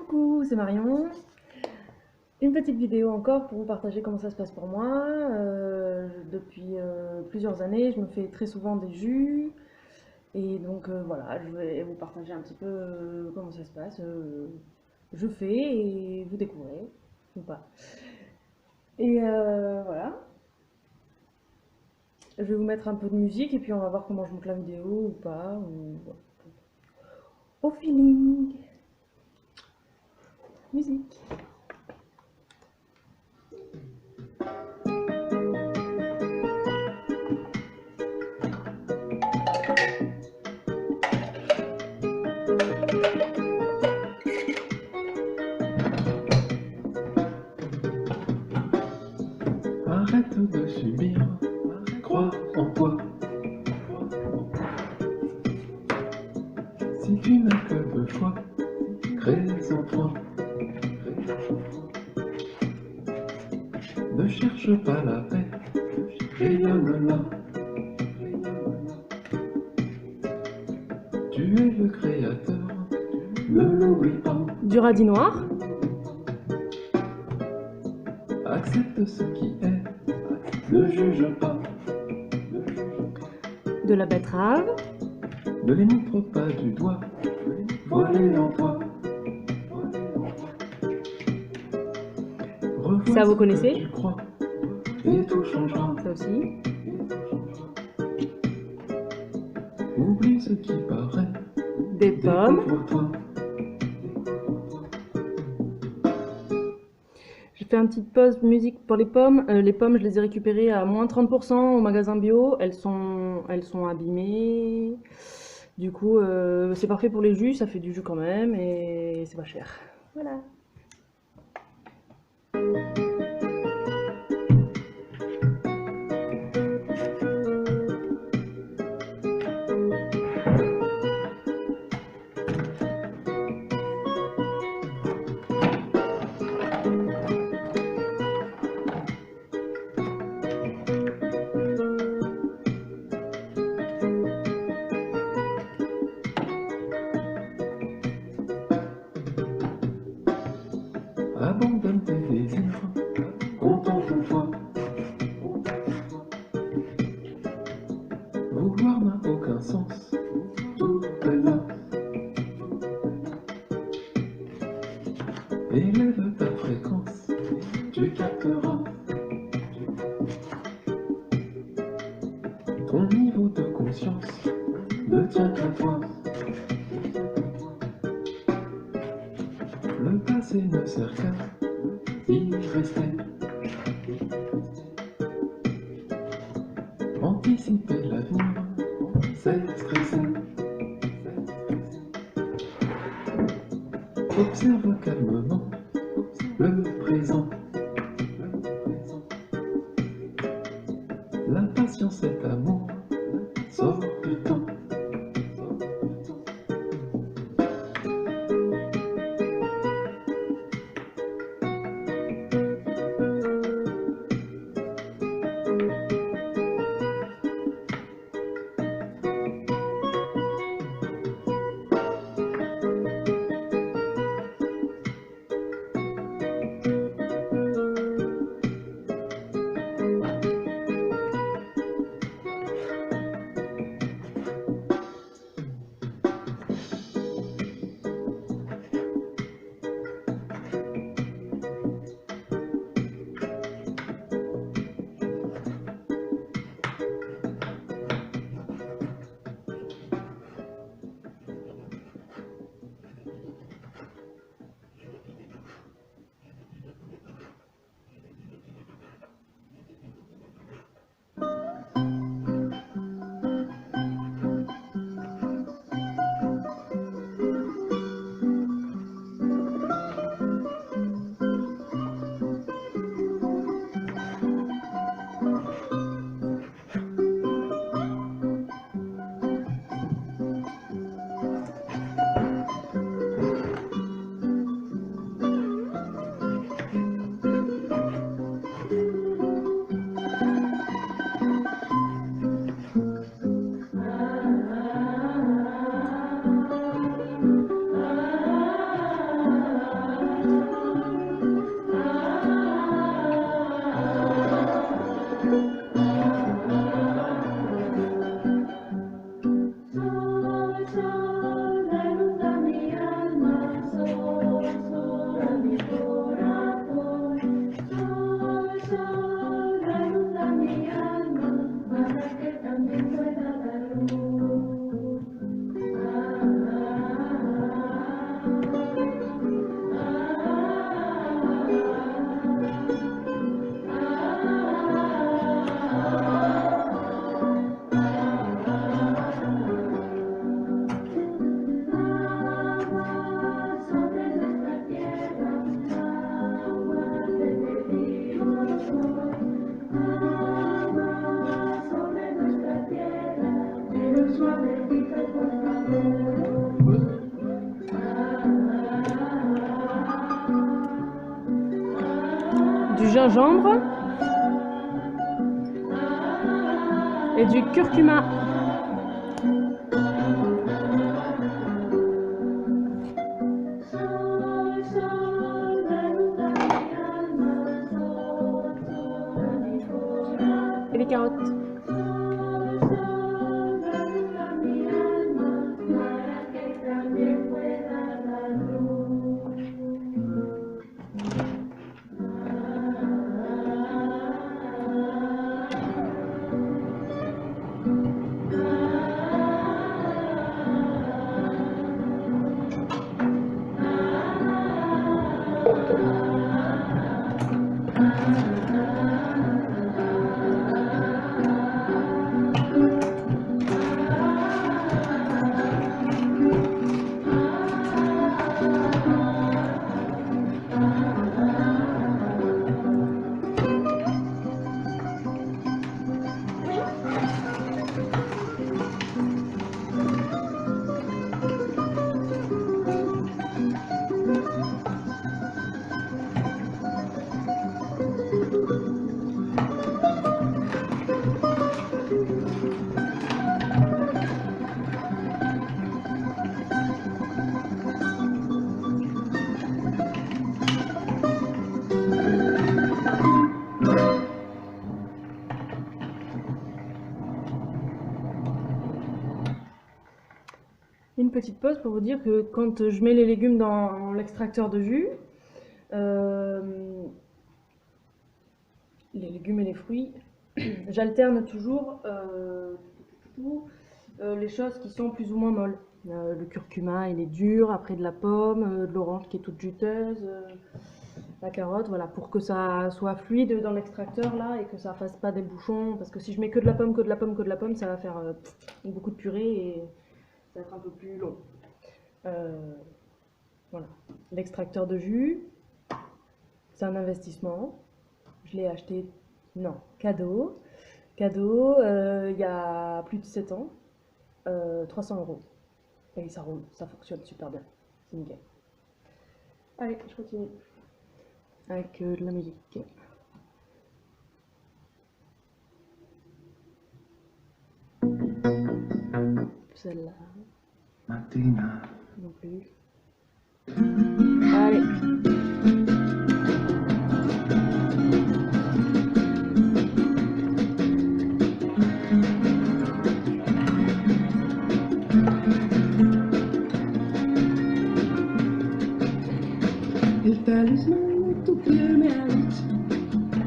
Coucou, c'est Marion. Une petite vidéo encore pour vous partager comment ça se passe pour moi. Depuis plusieurs années, je me fais très souvent des jus. Et donc voilà, je vais vous partager un petit peu comment ça se passe. Je fais et vous découvrez ou pas. Et voilà, je vais vous mettre un peu de musique et puis on va voir comment je monte la vidéo ou pas. Au feeling. Musique. Arrête de subir, crois en toi. Si tu n'as que deux choix, crée-en toi. Ne cherche pas la paix, rayonne-la. Tu es le créateur, ne l'oublie pas. Du radis noir. Accepte ce qui est, ne juge pas. De la betterave. Ne les montre pas du doigt, vois-les en toi. Revois Ça, vous ce que connaissez? tu crois, et tout changera. Ça aussi. Oublie ce qui paraît, Des pommes. découvre-toi. J'ai fait une petite pause musique pour les pommes. Les pommes, je les ai récupérées à moins 30% au magasin bio. Elles sont abîmées. Du coup, c'est parfait pour les jus. Ça fait du jus quand même et c'est pas cher. Voilà. Abandonne tes désirs, contemple-toi. Vouloir n'a aucun sens, tout est là. Élève ta fréquence, tu capteras. Ton niveau de conscience ne tient qu'à toi. Le passé ne sert qu'à y rester. Anticiper l'avenir, c'est stresser. Observe calmement le présent. La patience est amour, sors du temps. du gingembre et du curcuma. Et les carottes. Une petite pause pour vous dire que quand je mets les légumes dans l'extracteur de jus, les légumes et les fruits, j'alterne toujours les choses qui sont plus ou moins molles. Le curcuma il est dur, après de la pomme, de l'orange qui est toute juteuse, la carotte, voilà, pour que ça soit fluide dans l'extracteur là et que ça fasse pas des bouchons, parce que si je mets que de la pomme, que de la pomme, que de la pomme, ça va faire beaucoup de purée et ça va être un peu plus long. Voilà, l'extracteur de jus, c'est un investissement. Je l'ai acheté, non, cadeau, il y a plus de 7 ans, 300 €. Et ça roule, ça fonctionne super bien, c'est nickel. Allez, je continue avec de la musique. Celle-là. Mattina. Non plus. Allez. El talismán de tu piel me ha dicho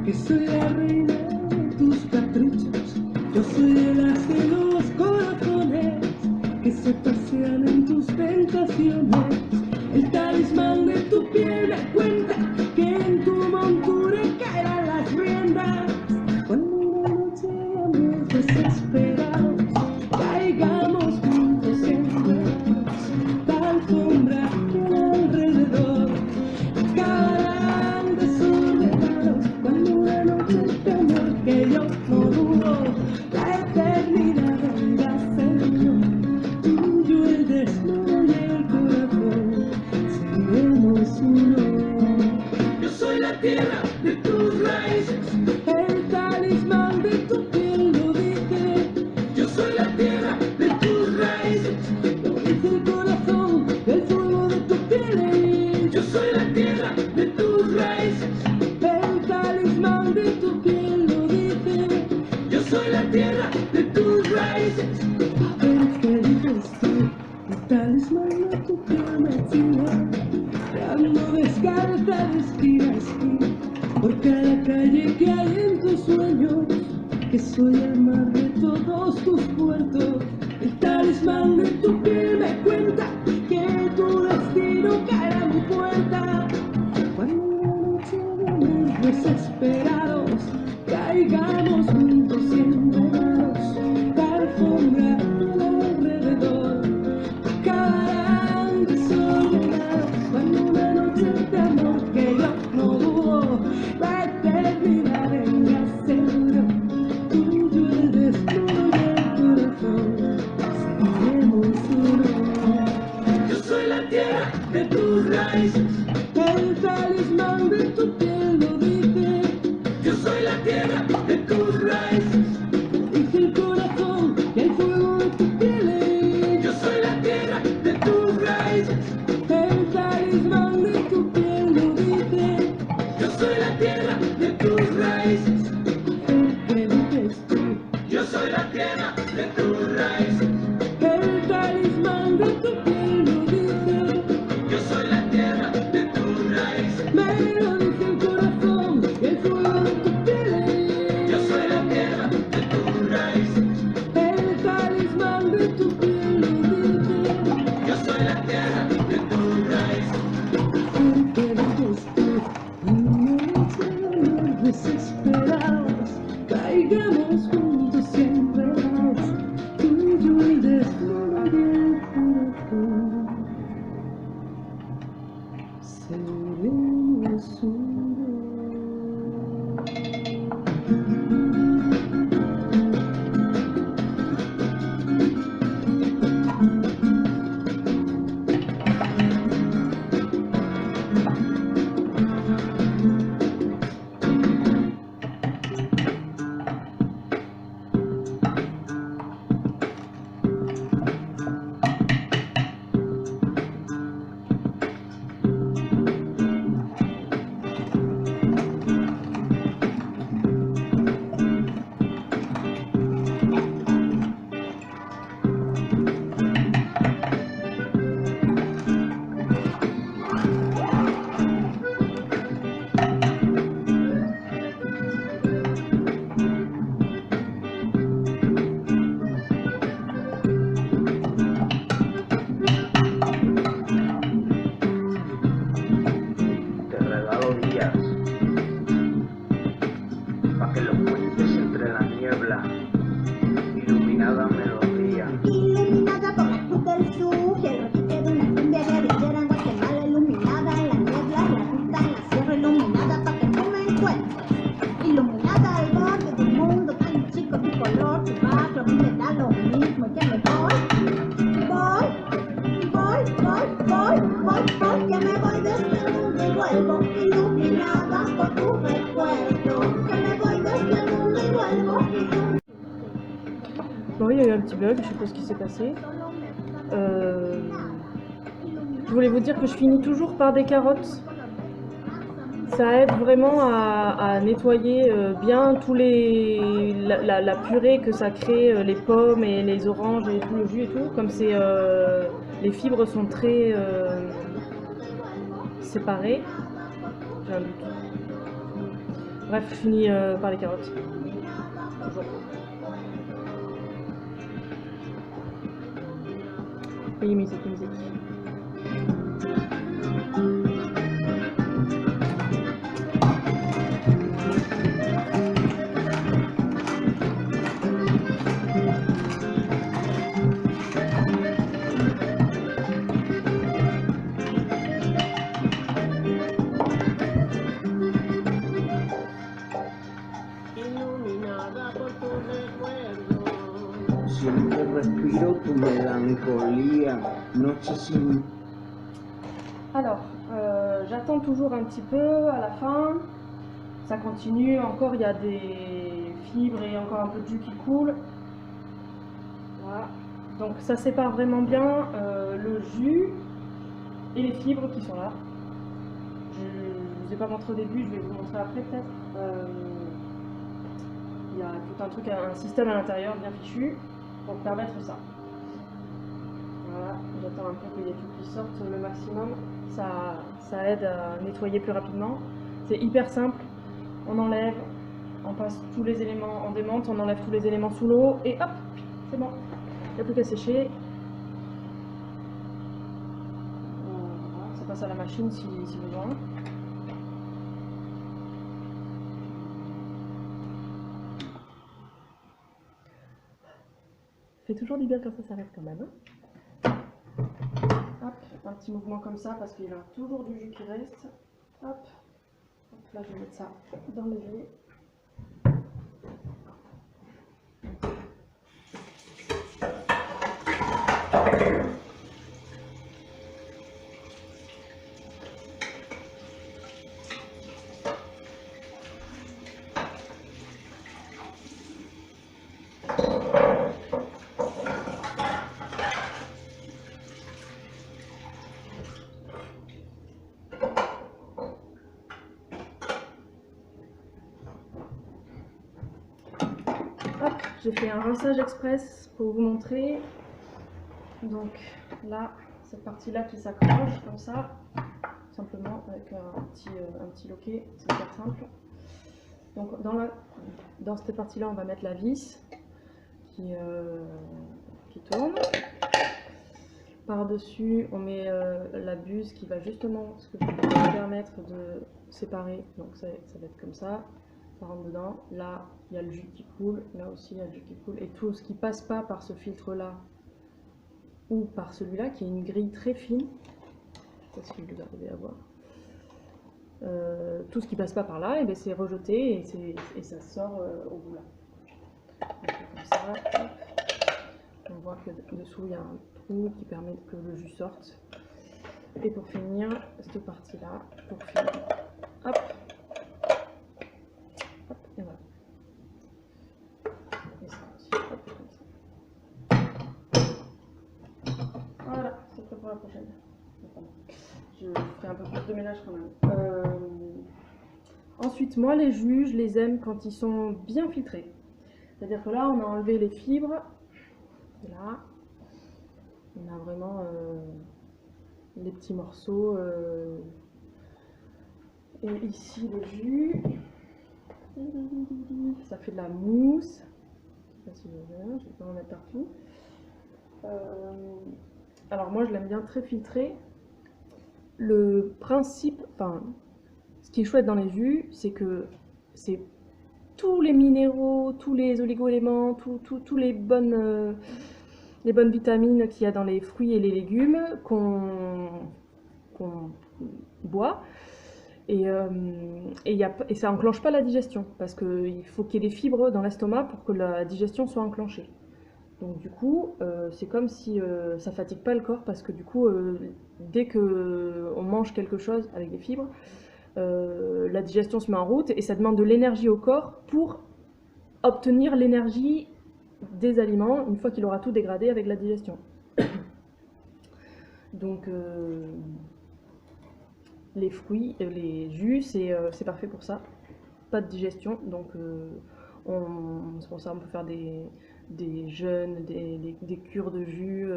que soy la reina de tus caprichos. Yo soy el as de los corazones que se pasean en tus tentaciones. El talismán de tu piel me cuenta que en tu montura caerán las riendas. Cuando una noche vamos desesperados, caigamos juntos enredados, la alfombra alrededor. Acabarán desordenados cuando una noche de amor que yo no dudo, la eternidad vendrá a serlo. Tuyo el desnudo y el corazón, seremos uno. Yo soy la tierra de tus raíces, el talismán de tu piel lo dice. Yo soy la tierra de tus raíces, lo dice el corazón del fuego de tu piel. Yo soy la tierra de tus raíces, el talismán de tu piel lo dice. Yo soy la tierra de tus raíces. A ver qué dices tú, el talismán de tu piel me china, dando descarta de esquina a esquina, por cada calle que hay en tus sueños, que soy el mar de todos tus puertos. El talismán de tu piel me cuenta que tu destino caerá a mi puerta. Cuando una noche vamos desesperados, caigamos juntos y enredados, la alfombra alrededor. Acabarán desordenados cuando una noche de amor que yo no dudo, la eternidad venga seguro. Tuyo el desnudo y el corazón, seremos uno. Yo soy la tierra de tus raíces, el talismán de tu piel lo dice. sereno sudo. Te regalo días, pa' que los cuentes entre la niebla, iluminada melodía. Iluminada por la cruz del sur, quiero que quede una cumbia guerrillera en Guatemala, iluminada en la niebla, la ruta en la sierra, iluminada pa' que tú me encuentres. Iluminada al borde del mundo, con un chico de color, tu barrio a mí me da lo mismo, que me voy, que me voy de este mundo y vuelvo, iluminada por tu recuerdo, que me voy de este mundo y vuelvo, Bon, il y a eu un petit bug, je sais pas ce qui s'est passé. Je voulais vous dire que je finis toujours par des carottes. Ça aide vraiment à nettoyer bien tous la purée que ça crée, les pommes et les oranges et tout le jus et tout. Comme c'est les fibres sont très séparées. J'ai un doute. Bref, je finis par les carottes. Toujours. Oui, musique. Iluminada por tu recuerdo. Siempre respiro tu mélancolie, noche sin... Alors, j'attends toujours un petit peu à la fin. Ça continue, encore il y a des fibres et encore un peu de jus qui coule. Voilà. Donc ça sépare vraiment bien le jus et les fibres qui sont là. Je ne vous ai pas montré au début, je vais vous montrer après peut-être. Il y a tout un truc, un système à l'intérieur bien fichu pour permettre ça. Voilà, j'attends un peu qu'il y ait tout qui sorte le maximum. Ça aide à nettoyer plus rapidement. C'est hyper simple. On enlève, on passe tous les éléments, on démonte, on enlève tous les éléments sous l'eau et hop, c'est bon. Il n'y a plus qu'à sécher. Voilà, ça passe à la machine si besoin. Fait toujours du bien quand ça s'arrête quand même. Hein. Hop, un petit mouvement comme ça parce qu'il y a toujours du jus qui reste. Hop, là je vais mettre ça dans le jus. J'ai fait un rinçage express pour vous montrer. Donc là, cette partie-là qui s'accroche comme ça, simplement avec un petit loquet, c'est hyper simple. Donc dans cette partie-là, on va mettre la vis qui tourne. Par-dessus, on met la buse qui va justement permettre de séparer. Donc ça va être comme ça. Ça rentre dedans, là il y a le jus qui coule, là aussi il y a le jus qui coule, et tout ce qui passe pas par ce filtre là ou par celui-là qui est une grille très fine, je sais pas si vous arrivez à voir, tout ce qui passe pas par là, et ben c'est rejeté et ça sort au bout là. Donc, comme ça, hop. On voit que dessous il y a un trou qui permet que le jus sorte. Et pour finir, cette partie là, pour finir, hop, hop, et voilà. Et ça aussi, hop, comme ça. Voilà, c'est prêt pour la prochaine. Je ferai un peu plus de ménage quand même. Ensuite, moi les jus, je les aime quand ils sont bien filtrés. C'est-à-dire que là, on a enlevé les fibres. Et là, on a vraiment les petits morceaux. Et ici, le jus. Ça fait de la mousse. Je ne sais pas si vous voyez, je vais pas en mettre partout. Alors moi, je l'aime bien très filtré. Le principe, enfin, ce qui est chouette dans les jus, c'est que c'est tous les minéraux, tous les oligo-éléments, tous les bonnes vitamines qu'il y a dans les fruits et les légumes qu'on boit. Et ça enclenche pas la digestion, parce qu'il faut qu'il y ait des fibres dans l'estomac pour que la digestion soit enclenchée. Donc du coup, c'est comme si ça fatigue pas le corps, parce que du coup, dès qu'on mange quelque chose avec des fibres, la digestion se met en route et ça demande de l'énergie au corps pour obtenir l'énergie des aliments une fois qu'il aura tout dégradé avec la digestion. Donc les fruits, les jus, c'est parfait pour ça. Pas de digestion, donc c'est pour ça qu'on peut faire des jeûnes, des cures de jus,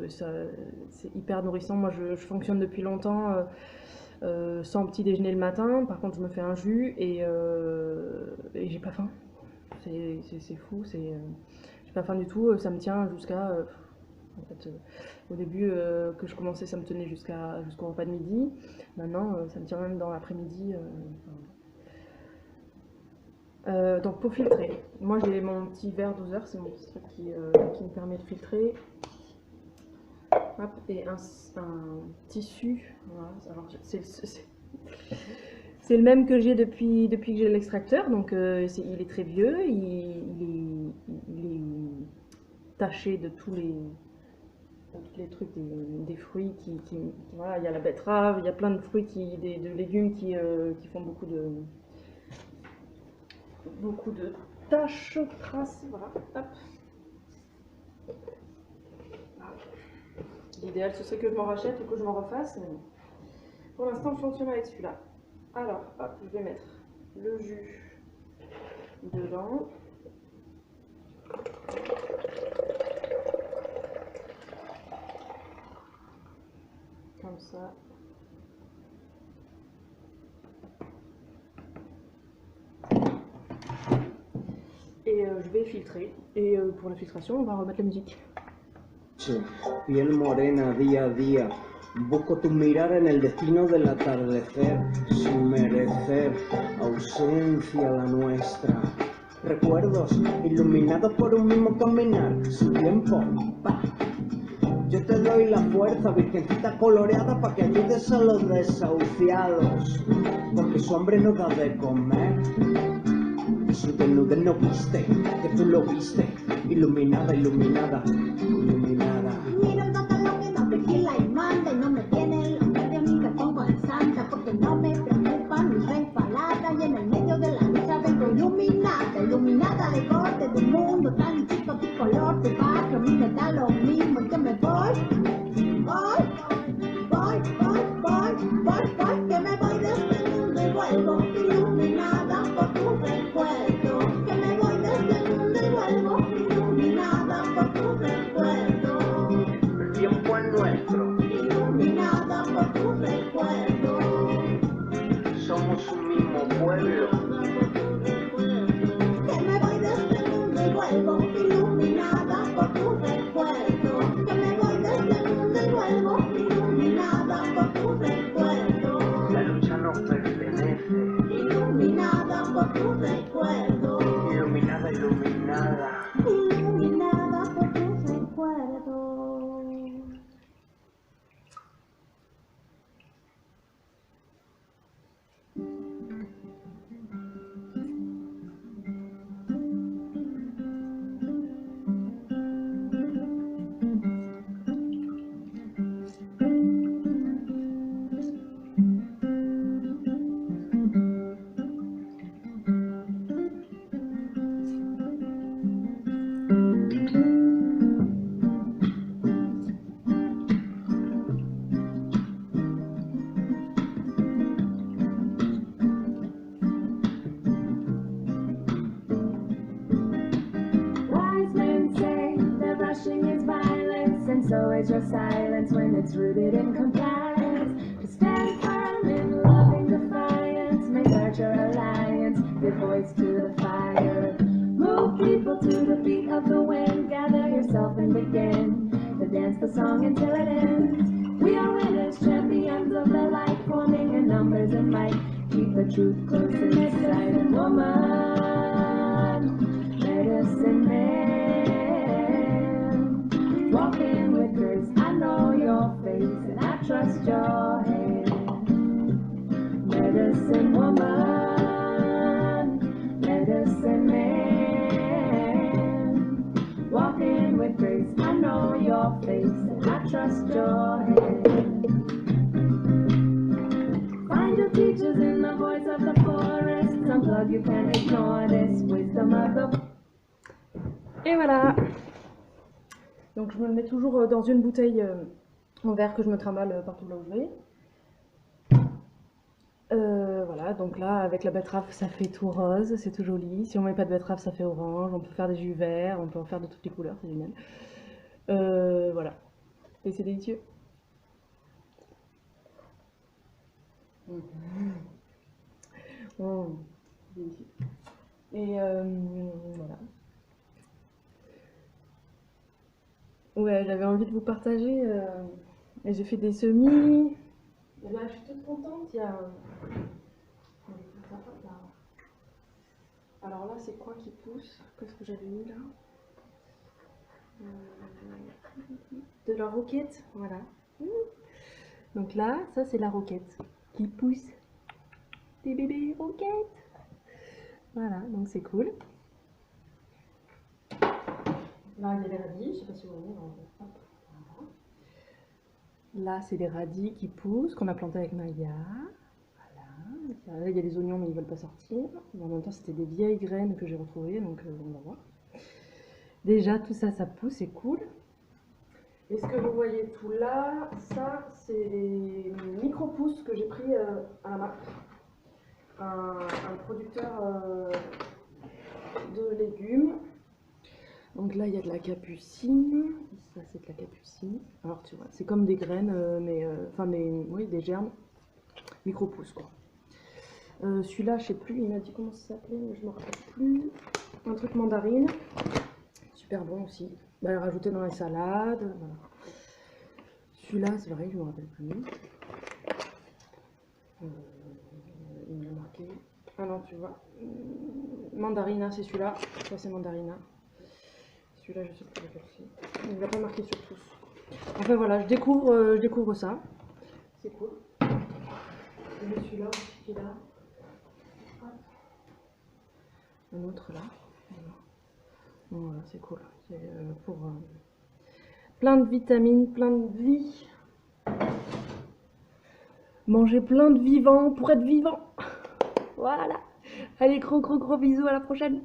c'est hyper nourrissant. Moi je fonctionne depuis longtemps sans petit déjeuner le matin. Par contre je me fais un jus et j'ai pas faim. C'est fou, j'ai pas faim du tout, ça me tient jusqu'à en fait, au début que je commençais ça me tenait jusqu'au repas de midi. Maintenant ça me tient même dans l'après-midi. Donc pour filtrer, moi j'ai mon petit verre doseur, c'est mon petit truc qui me permet de filtrer. Hop, et un tissu, voilà. Alors c'est le même que j'ai depuis que j'ai l'extracteur, donc il est très vieux, il est taché de tous les trucs des fruits voilà, il y a la betterave, il y a plein de fruits de légumes qui font beaucoup de taches, traces, voilà, hop. L'idéal ce serait que je m'en rachète ou que je m'en refasse, mais pour l'instant je fonctionne avec celui-là. Alors, hop, je vais mettre le jus dedans. Comme ça. Et je vais filtrer. Et pour la filtration, on va remettre la musique. Piel morena día a día, busco tu mirar en el destino del atardecer, sin merecer ausencia la nuestra. Recuerdos iluminados por un mismo caminar, su tiempo, pa. Yo te doy la fuerza, virgencita coloreada, pa' que ayudes a los desahuciados, porque su hambre no da de comer. Y su desnudez no viste, que tú lo viste, iluminada, iluminada, iluminada. Mira el bacalao que no tequila y manda y no me tiene el hambre de mí me pongo en santa porque no me preocupan mis resbaladas y en el medio de la lucha vengo iluminada, iluminada de corte de un mundo tan chico de color de barrio, a mí me da lo mismo y que me voy, que me voy desde el mundo y vuelvo iluminada por tu recuerdo, que me voy desde el mundo y vuelvo iluminada por tu recuerdo. El tiempo es nuestro, Iluminada por tu recuerdo. somos un mismo pueblo. Que me voy desde el mundo y vuelvo iluminada por tu recuerdo. Que me voy desde el mundo y vuelvo iluminada por tu recuerdo. so is your silence when it's rooted in compliance. To stand firm in loving defiance, make art your alliance, give voice to the fire. Move people to the beat of the wind, gather yourself and begin to dance the song until it ends. We are winners, champions of the light, forming in numbers and might. Keep the truth close in sight. And woman, medicine man, walking with grace. I know your face and I trust your hand. Medicine woman, medicine man, walking with grace. I know your face and I trust your hand. Find your teachers in the voice of the forest. Unplug, you can't ignore this wisdom of the... Et voilà. Donc je me le mets toujours dans une bouteille en verre que je me trimballe partout là où je vais. Voilà, donc là avec la betterave ça fait tout rose, c'est tout joli. Si on met pas de betterave ça fait orange, on peut faire des jus verts, on peut en faire de toutes les couleurs, c'est génial. Voilà, et c'est délicieux. Oh, délicieux. Et voilà. Ouais, j'avais envie de vous partager. Et j'ai fait des semis. Et là, je suis toute contente. Il y a. Alors là, c'est quoi qui pousse? Qu'est-ce que j'avais mis là? De la roquette, voilà. Donc là, ça c'est la roquette qui pousse. Des bébés roquettes. Voilà, donc c'est cool. Là, il y a des radis, je sais pas si vous voyez. Hop, voilà. Là, c'est des radis qui poussent, qu'on a plantés avec Maya. Voilà. Là, il y a les oignons, mais ils veulent pas sortir. Mais en même temps, c'était des vieilles graines que j'ai retrouvées, donc on va voir. Déjà, tout ça, ça pousse, c'est cool. Et ce que vous voyez tout là, ça, c'est les micro-pousses que j'ai pris à la marque. Un producteur de légumes. Donc là, il y a de la capucine. Ça, c'est de la capucine. Alors, tu vois, c'est comme des graines, oui, des germes. Micro-pousses, quoi. Celui-là, je sais plus, il m'a dit comment ça s'appelait, mais je me rappelle plus. Un truc mandarine. Super bon aussi. Bah, rajouter dans la salade. Voilà. Celui-là, c'est vrai, je me rappelle plus. Il m'a marqué. Ah non, tu vois. Mandarina, c'est celui-là. Ça, c'est mandarina. Celui-là, je sais plus lequel c'est. Il ne l'a pas marqué sur tous. Enfin voilà, je découvre ça. C'est cool. Et celui-là aussi qui est là. Un autre là. Bon, voilà, c'est cool. C'est pour plein de vitamines, plein de vie. Manger plein de vivants pour être vivant. Voilà. Allez, gros bisous, à la prochaine.